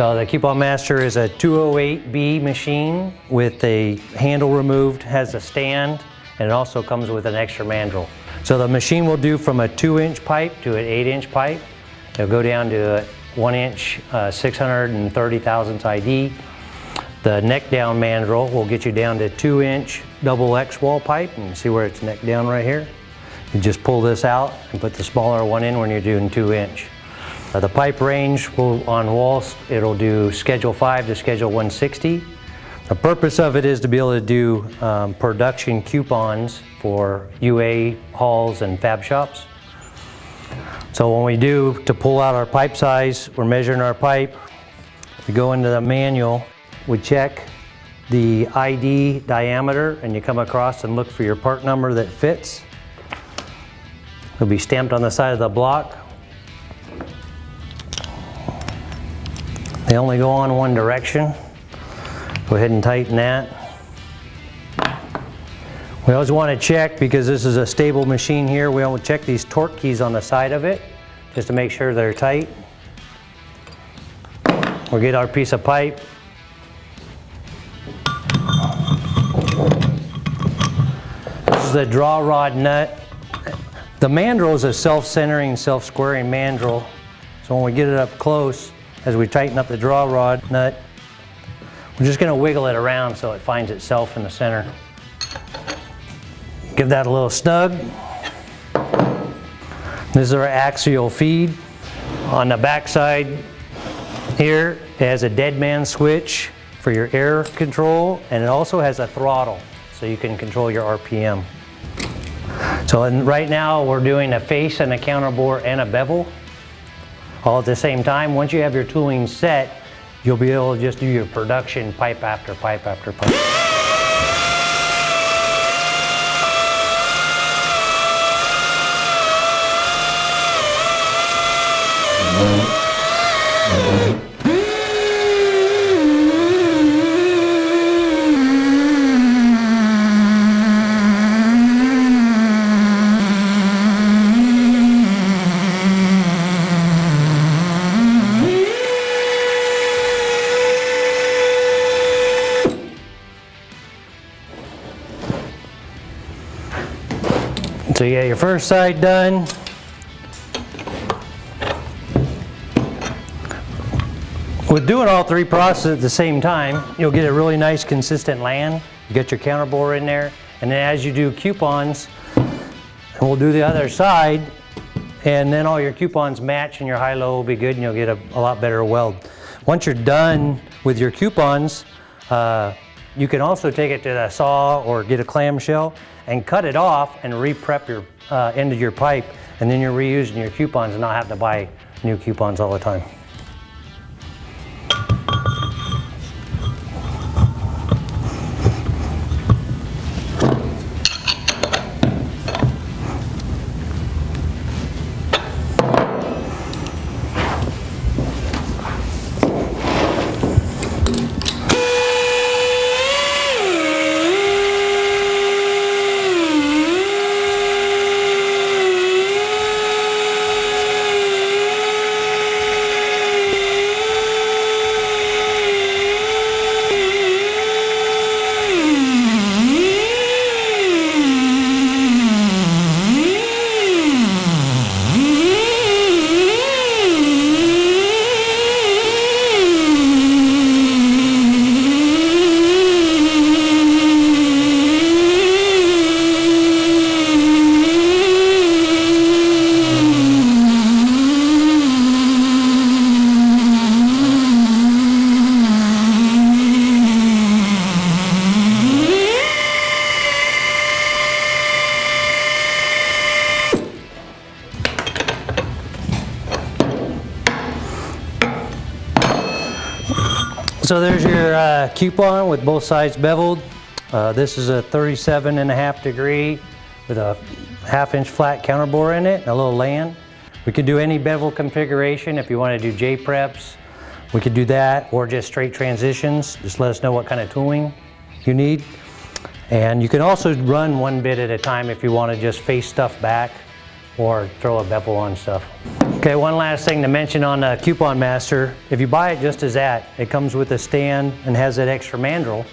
So the BevelMASTER is a 208B machine with a handle removed, has a stand, and it also comes with an extra mandrel. So the machine will do from a 2-inch pipe to an 8-inch pipe. It'll go down to a 1-inch 630 thousandths ID. The neck down mandrel will get you down to 2-inch double X wall pipe, and see where it's neck down right here. You just pull this out and put the smaller one in when you're doing 2-inch. The pipe range will, on walls, it'll do Schedule 5 to Schedule 160. The purpose of it is to be able to do production coupons for UA halls and fab shops. So when we do, to pull out our pipe size, we're measuring our pipe. We go into the manual, we check the ID diameter, and you come across and look for your part number that fits. It'll be stamped on the side of the block. They only go on one direction. Go ahead and tighten that. We always want to check, because this is a stable machine here, we want to check these torque keys on the side of it just to make sure they're tight. We'll get our piece of pipe. This is the draw rod nut. The mandrel is a self-centering, self-squaring mandrel. So when we get it up close, as we tighten up the draw rod nut, we're just going to wiggle it around so it finds itself in the center. Give that a little snug. This is our axial feed. On the back side here, it has a dead man switch for your air control, and it also has a throttle so you can control your RPM. So right now we're doing a face and a counterbore and a bevel all at the same time. Once you have your tooling set, you'll be able to just do your production pipe after pipe after pipe. So you got your first side done. With doing all three processes at the same time, you'll get a really nice consistent land. You get your counterbore in there, and then as you do coupons, and we'll do the other side, and then all your coupons match and your high-low will be good, and you'll get a lot better weld. Once you're done with your coupons, you can also take it to the saw or get a clamshell and cut it off and re-prep your end of your pipe, and then you're reusing your coupons and not having to buy new coupons all the time. So there's your coupon with both sides beveled. This is a 37.5 degree with a 1/2 inch flat counterbore in it and a little land. We could do any bevel configuration. If you want to do J-preps, we could do that, or just straight transitions. Just let us know what kind of tooling you need. And you can also run one bit at a time if you want to just face stuff back or throw a bevel on stuff. Okay, one last thing to mention on the Coupon Master. If you buy it just as that, it comes with a stand and has that extra mandrel.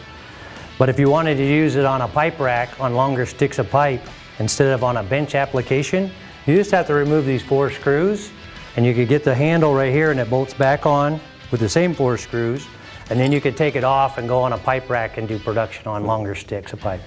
But if you wanted to use it on a pipe rack on longer sticks of pipe instead of on a bench application, you just have to remove these 4 screws, and you could get the handle right here and it bolts back on with the same 4 screws, and then you could take it off and go on a pipe rack and do production on longer sticks of pipe.